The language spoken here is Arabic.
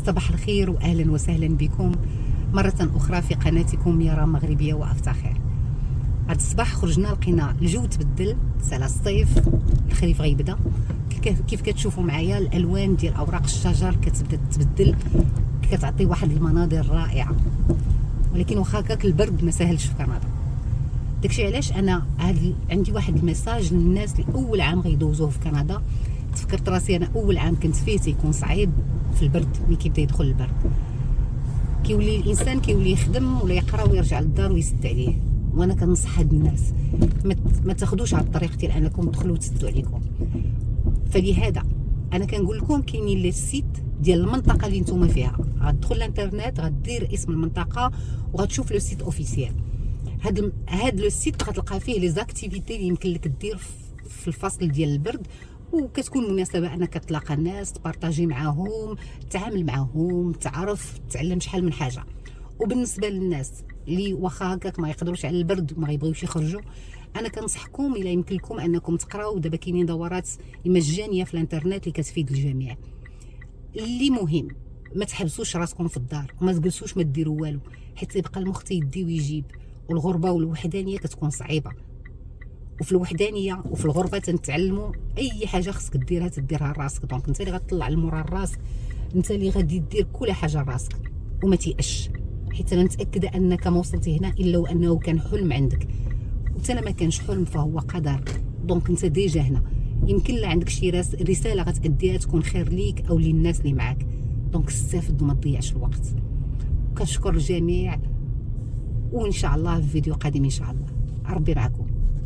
صباح الخير واهلا وسهلا بكم مره اخرى في قناتكم يارا مغربيه وافتخر. هذا الصباح خرجنا لقينا الجو تبدل، على الصيف، الخريف غيبدا. كيف كتشوفوا معايا الالوان ديال اوراق الشجر كتبدا تتبدل، كتعطي واحد المناظر رائعه. ولكن واخا هكاك البرد ما ساهلش في كندا. داكشي علاش انا عندي واحد الميساج للناس اللي اول عام غيدوزوه في كندا. تفكرت راسي انا اول عام كنت فيه تيكون صعيب في البرد، ملي كيبدا يدخل البرد كيولي الانسان يخدم ولا يقرا ويرجع للدار ويسد عليه. وانا كنصح هاد الناس ما تاخذوش على الطريق ديال انكم تدخلوا وتسدوا عليكم. فلهذا انا كنقول لكم كاينين لي سيت ديال المنطقه اللي نتوما فيها، غتدخل الانترنت غدير اسم المنطقه وغتشوف لو سيت اوفيسيال. هاد لو سيت غتلقى فيه لي زاكتيفيتي اللي يمكن لك دير في الفصل ديال البرد، وكتكون مناسبه انك تلاقى الناس، تبارطاجي معاهم، تتعامل معاهم، تعرف، تعلم شحال من حاجه. وبالنسبه للناس اللي واخا هكاك ما يقدروش على البرد وما يبغيوش يخرجوا، انا كنصحكم الى يمكن لكم انكم تقراو. دابا كاينين دورات مجانيه في الانترنت اللي كتفيد الجميع. اللي مهم ما تحبسوش راسكم في الدار وما تجلسوش ما ديروا والو، حيت يبقى المخ تيدي ويجيب، والغربه والوحدانيه كتكون صعيبه. وفي الوحدانيه وفي الغربه تنتعلموا اي حاجه خصك تديرها لراسك. دونك انت اللي غتطلع المورا لراسك، انت اللي غادي دير كل حاجه لراسك وما تيأش، حيت انا متاكده انك ما وصلتي هنا الا وانه كان حلم عندك، وانت ما كانش حلم فهو قدر. دونك انت ديجا هنا، يمكن لا عندك شي رساله غتأديها تكون خير ليك او للناس اللي معاك. دونك استافد وما تضيعش الوقت. كنشكر الجميع، وان شاء الله في فيديو قادم ان شاء الله. ربي معكم.